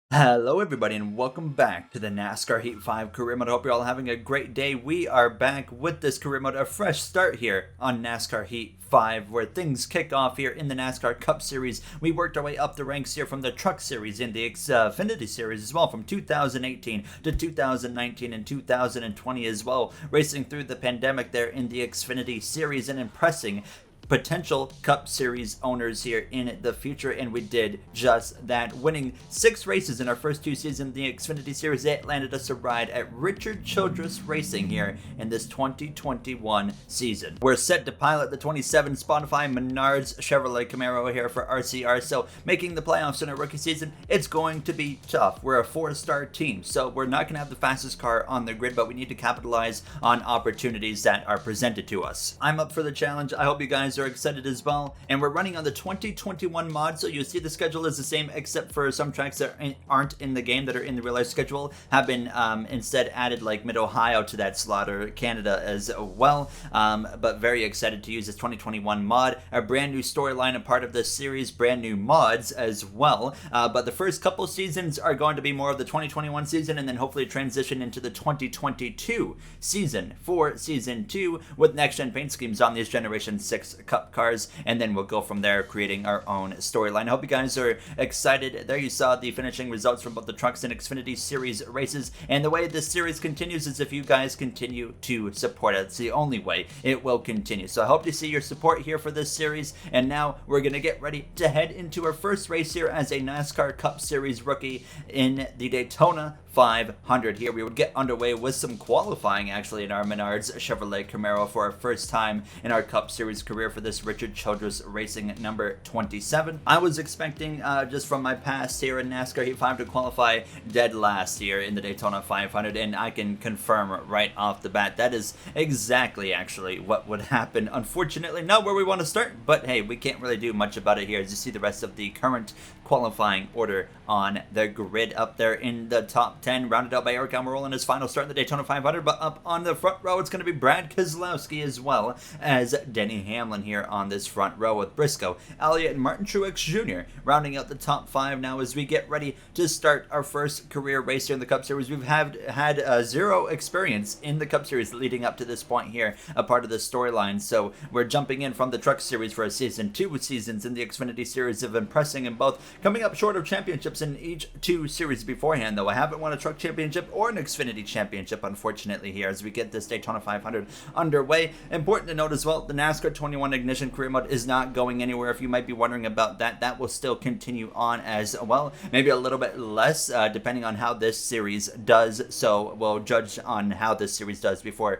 Hello everybody and welcome back to the NASCAR Heat 5 career mode. I hope you're all having a great day. We are back with this career mode, a fresh start here on NASCAR Heat 5 where things kick off here in the NASCAR Cup Series. We worked our way up the ranks here from the Truck Series in the Xfinity Series as well from 2018 to 2019 and 2020 as well, racing through the pandemic there in the Xfinity Series and impressing potential Cup Series owners here in the future, and we did just that, winning 6 races in our first 2 seasons in the Xfinity Series. It landed us a ride at Richard Childress Racing here in this 2021 season. We're set to pilot the 27 Spotify Menards Chevrolet Camaro here for RCR, so making the playoffs in our rookie season, it's going to be tough. We're a 4-star team, so we're not going to have the fastest car on the grid, but we need to capitalize on opportunities that are presented to us. I'm up for the challenge. I hope you guys are excited as well, and we're running on the 2021 mod, so you see the schedule is the same except for some tracks that aren't in the game that are in the real life schedule have been instead added, like Mid-Ohio to that slot, or Canada as well, but very excited to use this 2021 mod, a brand new storyline, a part of this series, brand new mods as well, but the first couple seasons are going to be more of the 2021 season, and then hopefully transition into the 2022 season for season 2 with next gen paint schemes on these generation 6 Cup cars, and then we'll go from there creating our own storyline. I hope you guys are excited. There you saw the finishing results from both the Trucks and Xfinity Series races, and the way this series continues is if you guys continue to support it. It's the only way it will continue. So I hope to see your support here for this series, and now we're going to get ready to head into our first race here as a NASCAR Cup Series rookie in the Daytona 500 here. We would get underway with some qualifying actually in our Menards Chevrolet Camaro for our first time in our Cup Series career for this Richard Childress Racing number 27. I was expecting, just from my past here in NASCAR Heat 5, to qualify dead last year in the Daytona 500, and I can confirm right off the bat that is exactly actually what would happen. Unfortunately, not where we want to start, but hey, we can't really do much about it here as you see the rest of the current qualifying order on the grid. Up there in the top 10, rounded out by Eric Almirola in his final start in the Daytona 500, but up on the front row it's going to be Brad Keselowski as well as Denny Hamlin here on this front row, with Briscoe, Elliott, and Martin Truex Jr. rounding out the top 5 now as we get ready to start our first career race here in the Cup Series. We've had zero experience in the Cup Series leading up to this point here, a part of the storyline, so we're jumping in from the Truck Series for a season, 2 seasons in the Xfinity Series of impressing in both, coming up short of championships in each 2 series beforehand, though I haven't won a Truck Championship or an Xfinity Championship, unfortunately, here as we get this Daytona 500 underway. Important to note as well, the NASCAR 21 Ignition career mode is not going anywhere. If you might be wondering about that, that will still continue on as well, maybe a little bit less depending on how this series does, so we'll judge on how this series does before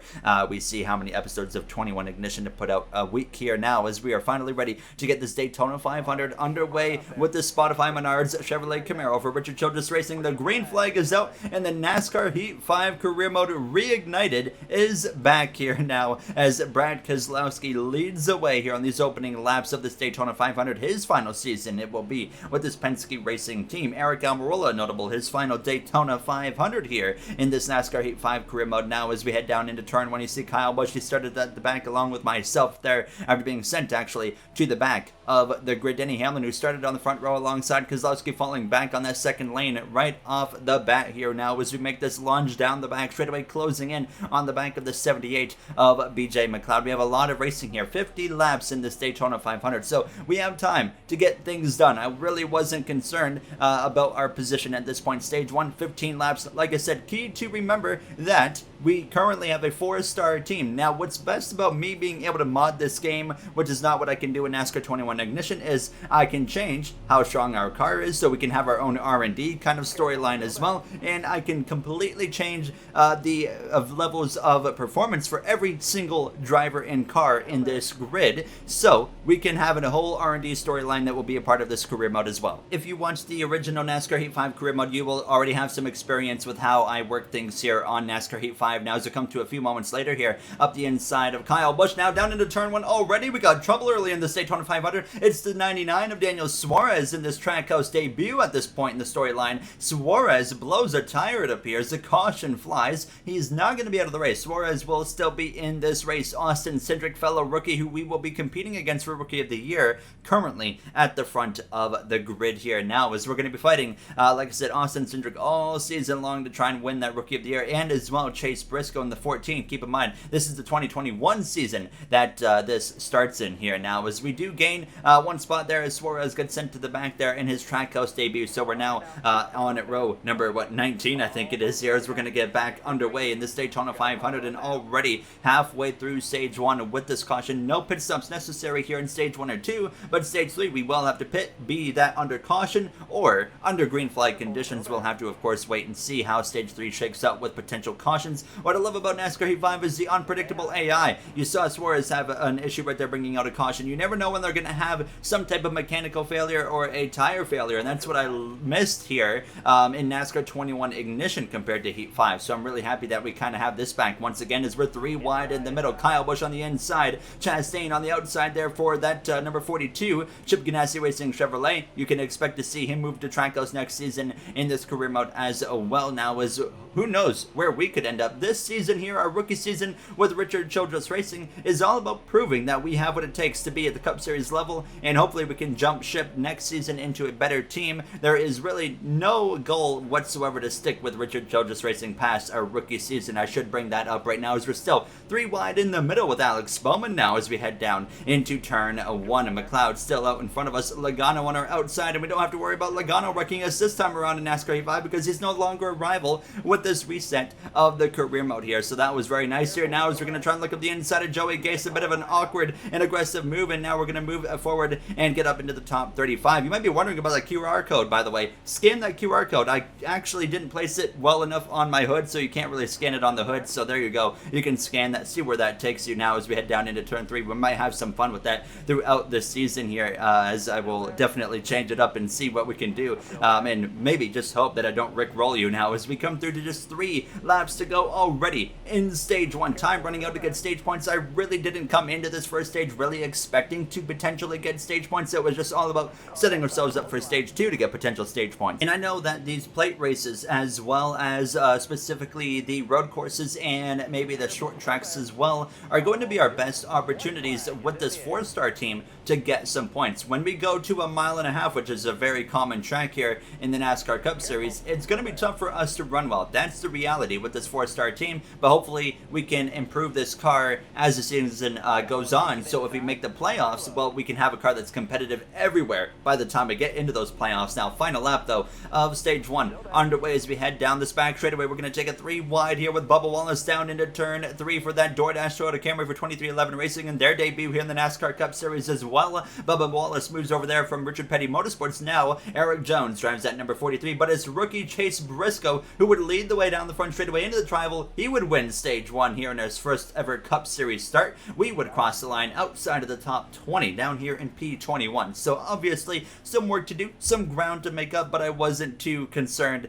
we see how many episodes of 21 Ignition to put out a week here now, as we are finally ready to get this Daytona 500 underway with the Spotify Menards Chevrolet Camaro for Richard Childress Racing. The green flag is out, and the NASCAR Heat 5 career mode reignited is back here now as Brad Keselowski leads the way here on these opening laps of this Daytona 500. His final season it will be with this Penske Racing team. Eric Almirola, notable, his final Daytona 500 here in this NASCAR Heat 5 career mode now as we head down into turn 1. You see Kyle Busch, he started at the back along with myself there after being sent actually to the back of the grid. Denny Hamlin, who started on the front row alongside Keselowski, falling back on that second lane right off the bat here now as we make this lunge down the back straightaway, closing in on the back of the 78 of BJ McLeod. We have a lot of racing here, 50 laps in this Daytona 500, so we have time to get things done. I really wasn't concerned about our position at this point. Stage 1, 15 laps. Like I said, key to remember that we currently have a 4-star team. Now, what's best about me being able to mod this game, which is not what I can do in NASCAR 21 Ignition, is I can change how strong our car is, so we can have our own R&D kind of storyline as well, and I can completely change the levels of performance for every single driver and car in this grid, so we can have a whole R&D storyline that will be a part of this career mode as well. If you watched the original NASCAR Heat 5 career mode, you will already have some experience with how I work things here on NASCAR Heat 5. Now, as we come to a few moments later here, up the inside of Kyle Busch, now down into turn 1 already. We got trouble early in the Daytona 500. It's the 99 of Daniel Suarez in this Trackhouse debut at this point in the storyline. Suarez blows blows a tire, it appears. The caution flies. He's not going to be out of the race. Suarez will still be in this race. Austin Cindric, fellow rookie, who we will be competing against for Rookie of the Year, currently at the front of the grid here now, as we're going to be fighting, like I said, Austin Cindric all season long to try and win that Rookie of the Year, and as well Chase Briscoe in the 14. Keep in mind, this is the 2021 season that this starts in here now, as we do gain one spot there as Suarez gets sent to the back there in his Trackhouse debut. So we're now on row number 19, I think it is here, as we're going to get back underway in this Daytona 500, and already halfway through stage 1 with this caution. No pit stops necessary here in stage 1 or 2, but stage 3 we will have to pit, be that under caution or under green flag conditions. We'll have to, of course, wait and see how stage 3 shakes out with potential cautions. What I love about NASCAR Heat 5 is the unpredictable AI. You saw Suarez have an issue right there bringing out a caution. You never know when they're going to have some type of mechanical failure or a tire failure, and that's what I missed here in NASCAR 21 Ignition compared to Heat 5. So I'm really happy that we kind of have this back once again, as we're 3 wide in the middle. Kyle Busch on the inside, Chastain on the outside there for that number 42 Chip Ganassi Racing Chevrolet. You can expect to see him move to Trackhouse next season in this career mode as well. Now, as who knows where we could end up this season here. Our rookie season with Richard Childress Racing is all about proving that we have what it takes to be at the Cup Series level, and hopefully we can jump ship next season into a better team. There is really no goal whatsoever to stick with Richard Childress Racing past our rookie season. I should bring that up right now, as we're still 3 wide in the middle with Alex Bowman now as we head down into turn 1. And McLeod still out in front of us, Logano on our outside, and we don't have to worry about Logano wrecking us this time around in NASCAR Heat 5 because he's no longer a rival with this reset of the career mode here. So that was very nice here. Now as we're going to try and look up the inside of Joey Gase, a bit of an awkward and aggressive move, and now we're going to move forward and get up into the top 35. You might be wondering about that QR code, by the way. Scan that QR code. I actually didn't place it well enough on my hood, so you can't really scan it on the hood. So there you go. You can scan that, see where that takes you now as we head down into turn 3. We might have some fun with that throughout the season here, as I will definitely change it up and see what we can do, and maybe just hope that I don't rickroll you now as we come through to just 3 laps to go already in stage 1. Time running out to get stage points. I really didn't come into this first stage really expecting to potentially get stage points. It was just all about setting ourselves up for stage 2 to get potential stage points. And I know that these plate races, as well as specifically the road courses and maybe the short tracks as well, are going to be our best opportunities with this 4-star team to get some points. When we go to 1.5 miles, which is a very common track here in the NASCAR Cup Series, it's going to be tough for us to run well. That's the reality with this 4-star team, but hopefully we can improve this car as the season goes on. So if we make the playoffs, well, we can have a car that's competitive everywhere by the time we get into those playoffs. Now, final lap though of stage 1 underway as we head down this back straightaway. We're going to take a 3 wide here with Bubba Wallace down into turn 3 for that DoorDash Toyota Camry for 2311 Racing in their debut here in the NASCAR Cup Series as well. Bubba Wallace moves over there from Richard Petty Motorsports. Now Eric Jones drives that number 43, but it's rookie Chase Briscoe who would lead the way down the front straightaway into the tribal. He would win stage 1 here in his first ever Cup Series start. We would cross the line outside of the top 20 down here in P21. So obviously some work to do, some ground to make up, but I wasn't too concerned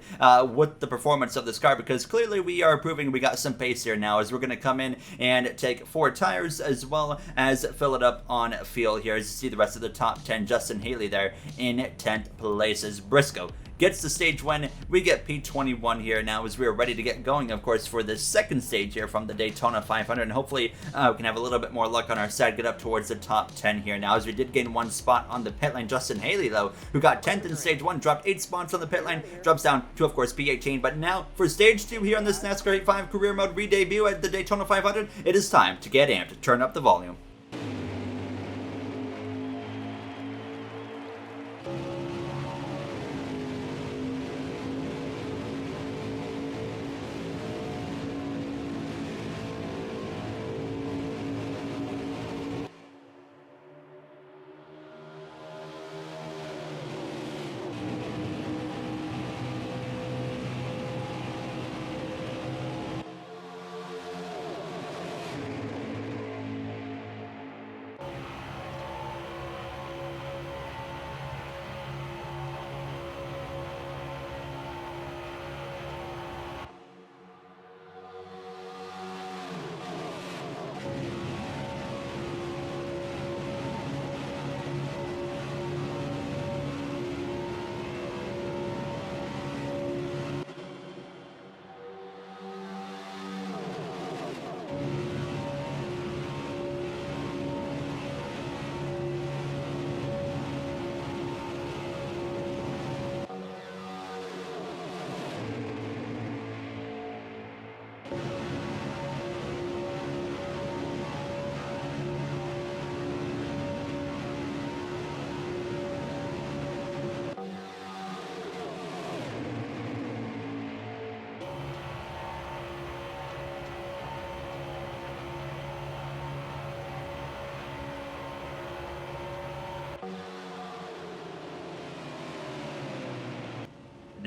with the performance of this car because clearly we are proving we got some pace here now as we're going to come in and take 4 tires as well as fill it up on fuel here. As you see the rest of the top 10, Justin Haley there in 10th place as Briscoe gets the stage win. We get P21 here now as we are ready to get going, of course, for this second stage here from the Daytona 500, and hopefully we can have a little bit more luck on our side, get up towards the top 10 here now as we did gain 1 spot on the pit lane. Justin Haley, though, who got 10th in stage 1, dropped 8 spots on the pit lane, drops down to, of course, P18. But now for stage 2 here on this NASCAR Heat 5 career mode re-debut at the Daytona 500, it is time to get amped. Turn up the volume.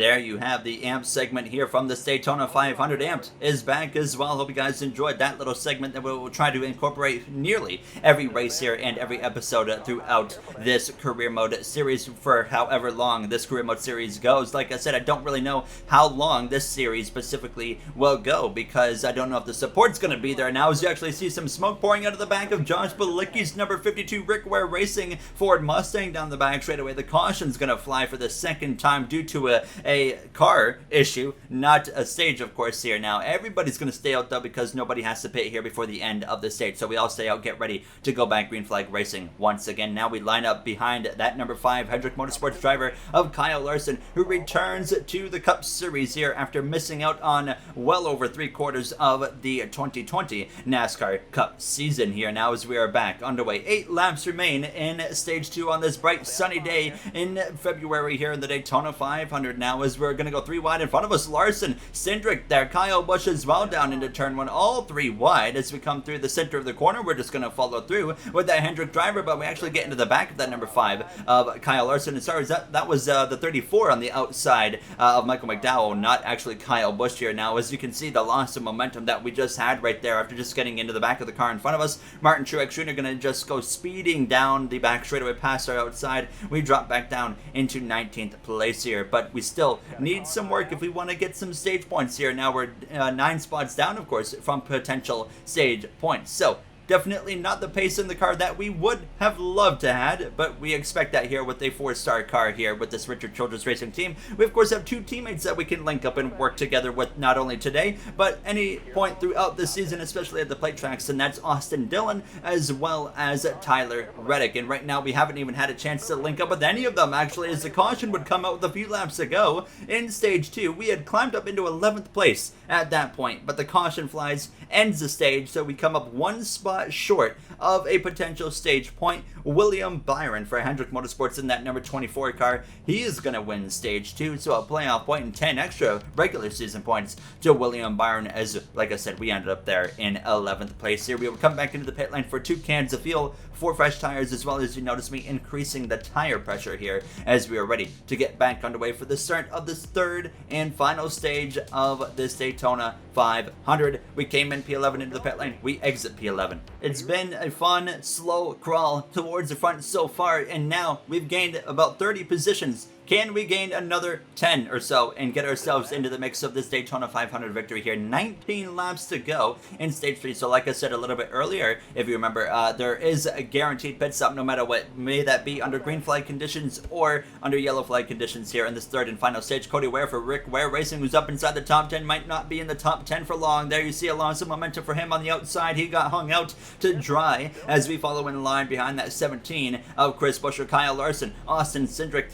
there you have the AMP segment here from the Daytona 500. AMP is back as well. Hope you guys enjoyed that little segment that we'll try to incorporate nearly every race here and every episode throughout this career mode series for however long this career mode series goes. Like I said, I don't really know how long this series specifically will go because I don't know if the support's going to be there. Now as you actually see some smoke pouring out of the back of Josh Balicki's number 52 Rick Ware Racing Ford Mustang down the back straight away. The caution's going to fly for the second time due to a car issue, not a stage, of course, here. Now, everybody's going to stay out, though, because nobody has to pit here before the end of the stage. So we all stay out, get ready to go back green flag racing once again. Now we line up behind that number 5 Hendrick Motorsports driver of Kyle Larson, who returns to the Cup Series here after missing out on well over 3/4 of the 2020 NASCAR Cup season here. Now as we are back underway, 8 laps remain in stage 2 on this bright sunny day in February here in the Daytona 500. Now as we're going to go 3 wide in front of us, Larson, Cindric there, Kyle Busch as well down into turn 1, all 3 wide. As we come through the center of the corner, we're just going to follow through with that Hendrick driver, but we actually get into the back of that number 5 of Kyle Larson. And sorry, that was the 34 on the outside of Michael McDowell, not actually Kyle Busch here. Now as you can see, the loss of momentum that we just had right there after just getting into the back of the car in front of us, Martin Truex Jr. going to just go speeding down the back straightaway past our outside. We drop back down into 19th place here, but we still need some work if we want to get some stage points here. Now we're 9 spots down, of course, from potential stage points. So definitely not the pace in the car that we would have loved to had, but we expect that here with a 4-star car here with this Richard Childress Racing team. We of course have 2 teammates that we can link up and work together with, not only today, but any point throughout the season, especially at the plate tracks, and that's Austin Dillon as well as Tyler Reddick. And right now we haven't even had a chance to link up with any of them, actually, as the caution would come out with a few laps ago in stage 2. We had climbed up into 11th place at that point, but the caution flies, ends the stage, so we come up 1 spot short of a potential stage point. William Byron for Hendrick Motorsports in that number 24 car, he is going to win stage 2, so a playoff point and 10 extra regular season points to William Byron, as like I said, we ended up there in 11th place here. We will come back into the pit lane for 2 cans of fuel, 4 fresh tires, as well as you notice me increasing the tire pressure here as we are ready to get back underway for the start of this 3rd and final stage of this Daytona 500. We came in P11 into the pit lane, we exit P11. It's been a fun, slow crawl towards the front so far, and now we've gained about 30 positions. Can we gain another 10 or so and get ourselves into the mix of this Daytona 500 victory here? 19 laps to go in stage 3. So like I said a little bit earlier, if you remember, there is a guaranteed pit stop no matter what. May that be under green flag conditions or under yellow flag conditions here in this 3rd and final stage. Cody Ware for Rick Ware Racing, who's up inside the top 10, might not be in the top 10 for long. There you see a loss of momentum for him on the outside. He got hung out to dry as we follow in line behind that 17 of Chris Buescher, Kyle Larson, Austin Cindric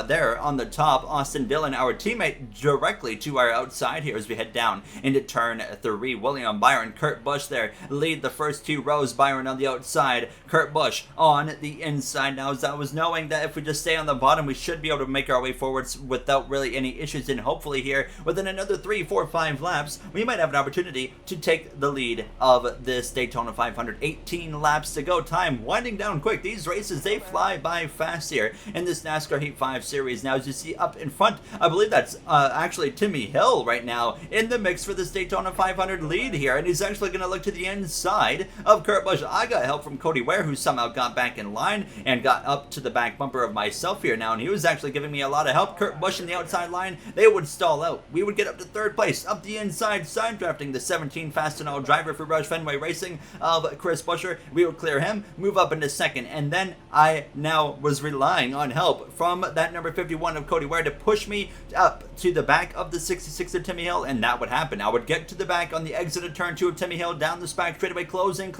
there on the top, Austin Dillon, our teammate, directly to our outside here as we head down into turn 3. William Byron, Kurt Busch there lead the first 2 rows. Byron on the outside, Kurt Busch on the inside. Now as I was knowing that if we just stay on the bottom, we should be able to make our way forwards without really any issues, and hopefully here within another 3, 4, 5 laps we might have an opportunity to take the lead of this Daytona 500. 18 laps to go, time winding down quick. These races, they fly by fast here in this NASCAR Heat 5 series. Now as you see up in front, I believe that's actually Timmy Hill right now in the mix for this Daytona 500 lead here, and he's actually going to look to the inside of Kurt Busch. I got help from Cody Ware, who somehow got back in line and got up to the back bumper of myself here now, and he was actually giving me a lot of help. Kurt Busch in the outside line, they would stall out. We would get up to 3rd place, up the inside, side drafting the 17 Fast and All driver for Roush Fenway Racing of Chris Buescher. We would clear him, move up into 2nd, and then I now was relying on help from that number 51 of Cody Ware to push me up to the back of the 66 of Timmy Hill, and that would happen. I would get to the back on the exit of turn 2 of Timmy Hill, down the back straightaway, closing.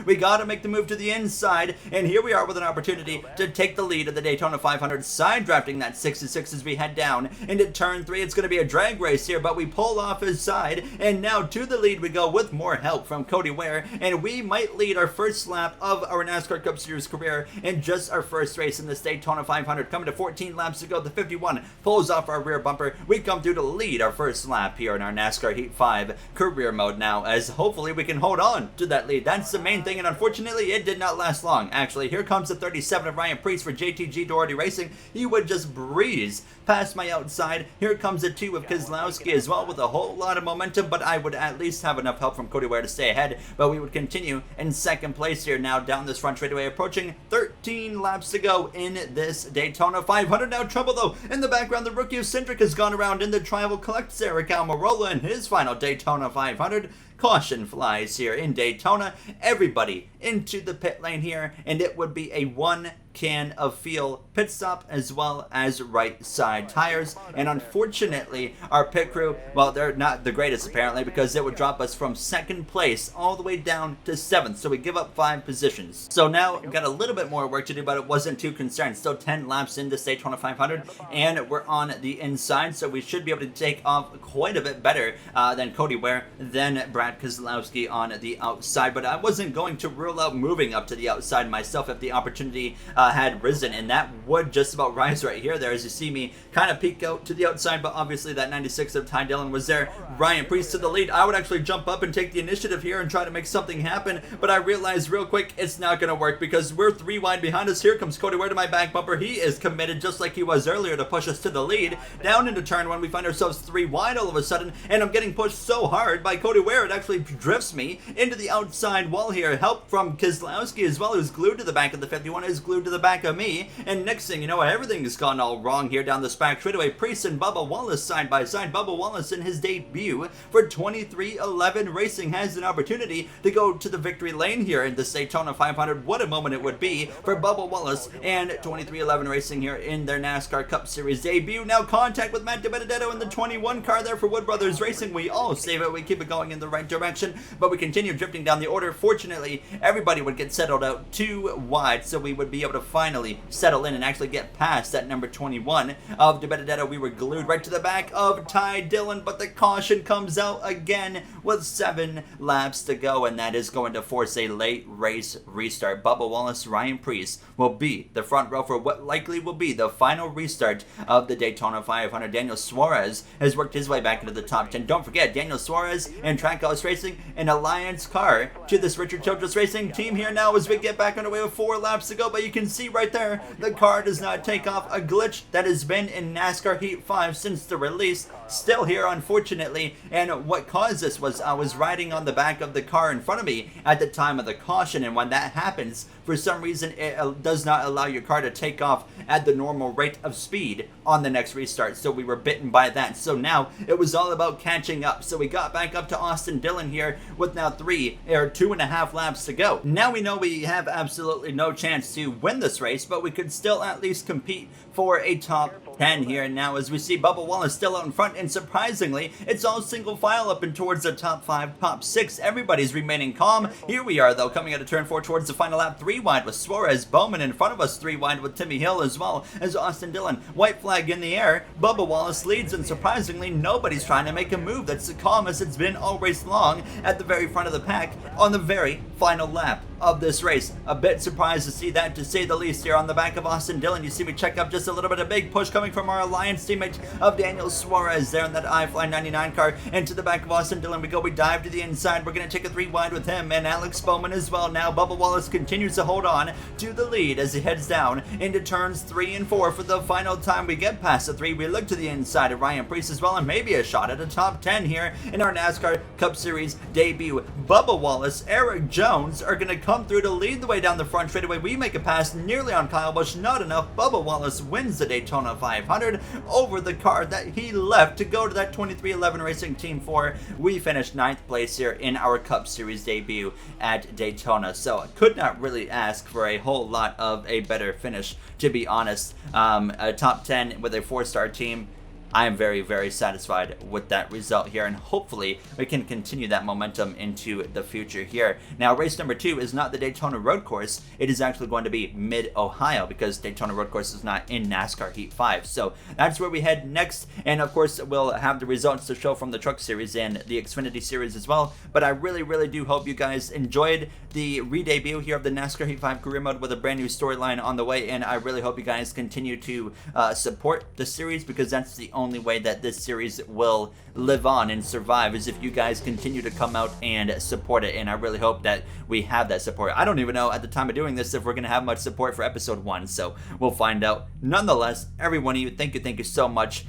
We got to make the move to the inside, and here we are with an opportunity to take the lead of the Daytona 500, side drafting that 66 as we head down into turn 3. It's going to be a drag race here, but we pull off his side, and now to the lead we go with more help from Cody Ware, and we might lead our first lap of our NASCAR Cup Series career in just our first race in this Daytona 500. Coming to 14 laps to go. The 51 pulls off our rear bumper. We come through to lead our first lap here in our NASCAR Heat 5 career mode now, as hopefully we can hold on to that lead. That's the main thing, and unfortunately it did not last long. Actually, here comes the 37 of Ryan Preece for JTG Doherty Racing. He would just breeze past my outside. Here comes the 2 of Keselowski as well with a whole lot of momentum, but I would at least have enough help from Cody Ware to stay ahead. But we would continue in second place here now down this front straightaway, approaching 13 laps to go in this Daytona 500. Now trouble though in the background. The rookie of Cindric has gone around in the Tribal collects Eric Almirola in his final Daytona 500. Caution flies here in Daytona. Everybody into the pit lane here, and it would be a 1 can of fuel pit stop as well as right side tires. And unfortunately our pit crew, well, they're not the greatest apparently, because it would drop us from second place all the way down to 7th, so we give up 5 positions. So now we've got a little bit more work to do, but it wasn't too concerned. Still 10 laps into Daytona 500 and we're on the inside, so we should be able to take off quite a bit better than Cody Ware, than Brad Keselowski on the outside. But I wasn't going to rule out moving up to the outside myself if the opportunity had risen, and that would just about rise right here. There, as you see me kind of peek out to the outside, but obviously that 96 of Ty Dillon was there. Ryan Preece to the lead. I would actually jump up and take the initiative here and try to make something happen, but I realized real quick it's not going to work because we're 3 wide behind us. Here comes Cody Ware to my back bumper. He is committed just like he was earlier to push us to the lead. Down into turn 1, we find ourselves 3 wide all of a sudden, and I'm getting pushed so hard by Cody Ware it actually drifts me into the outside wall here. Help from Keselowski as well, who's glued to the back of the 51, is glued to the back of me, and next thing you know, everything has gone all wrong here down the SPAC straightaway. Preece and Bubba Wallace side by side. Bubba Wallace in his debut for 2311 Racing has an opportunity to go to the victory lane here in the Daytona 500. What a moment it would be for Bubba Wallace and 2311 Racing here in their NASCAR Cup Series debut. Now contact with Matt DiBenedetto in the 21 car there for Wood Brothers Racing. We all save it, we keep it going in the right direction, but we continue drifting down the order. Fortunately, everybody would get settled out 2 wide, so we would be able to finally settle in and actually get past that number 21 of DiBenedetto. We were glued right to the back of Ty Dillon, but the caution comes out again with 7 laps to go, and that is going to force a late race restart. Bubba Wallace, Ryan Preece will be the front row for what likely will be the final restart of the Daytona 500. Daniel Suarez has worked his way back into the top 10. Don't forget, Daniel Suarez and Trackhouse Racing, an alliance car to this Richard Childress Racing team here now as we get back underway with 4 laps to go. But you can see right there, the car does not take off. A glitch that has been in NASCAR Heat 5 since the release, still here unfortunately. And what caused this was I was riding on the back of the car in front of me at the time of the caution, and when that happens, for some reason it does not allow your car to take off at the normal rate of speed on the next restart. So we were bitten by that. So now it was all about catching up. So we got back up to Austin Dillon here with now 2.5 laps to go. Now we know we have absolutely no chance to win this race, but we could still at least compete for a top 10 here now, as we see Bubba Wallace still out in front, and surprisingly it's all single file up and towards the top 5, top 6. Everybody's remaining calm. Here we are though, coming out of turn 4 towards the final lap. 3 wide with Suarez. Bowman in front of us, 3 wide with Timmy Hill as well as Austin Dillon. White flag in the air. Bubba Wallace leads, and surprisingly nobody's trying to make a move. That's the calm as it's been all race long at the very front of the pack on the very final lap of this race. A bit surprised to see that, to say the least, here on the back of Austin Dillon. You see me check up just a little bit. A big push coming from our alliance teammate of Daniel Suarez there in that iFly 99 car, and to the back of Austin Dillon we go. We dive to the inside. We're going to take a 3 wide with him and Alex Bowman as well. Now Bubba Wallace continues to hold on to the lead as he heads down into turns 3 and 4 for the final time. We get past the 3. We look to the inside of Ryan Preece as well, and maybe a shot at a top 10 here in our NASCAR Cup Series debut. Bubba Wallace, Eric Jones are going to come through to lead the way down the front straightaway. We make a pass nearly on Kyle Busch, not enough. Bubba Wallace wins the Daytona 500 over the car that he left to go to that 2311 Racing Team 4. We finished 9th place here in our Cup Series debut at Daytona, so I could not really ask for a whole lot of a better finish, to be honest. A top 10 with a 4-star team. I am very, very satisfied with that result here, and hopefully we can continue that momentum into the future here. Now, race number 2 is not the Daytona Road Course. It is actually going to be Mid-Ohio, because Daytona Road Course is not in NASCAR Heat 5. So that's where we head next, and of course we'll have the results to show from the Truck Series and the Xfinity Series as well. But I really, really do hope you guys enjoyed the re-debut here of the NASCAR Heat 5 career mode with a brand new storyline on the way, and I really hope you guys continue to support the series, because that's the only way that this series will live on and survive, is if you guys continue to come out and support it. And I really hope that we have that support. I don't even know at the time of doing this if we're going to have much support for episode 1, so we'll find out. Nonetheless, every one of you, thank you so much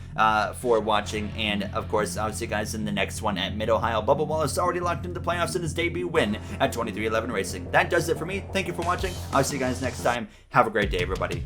for watching, and of course I'll see you guys in the next one at Mid-Ohio. Bubba Wallace already locked into the playoffs in his debut win at 2311 Racing. That does it for me. Thank you for watching. I'll see you guys next time. Have a great day, everybody.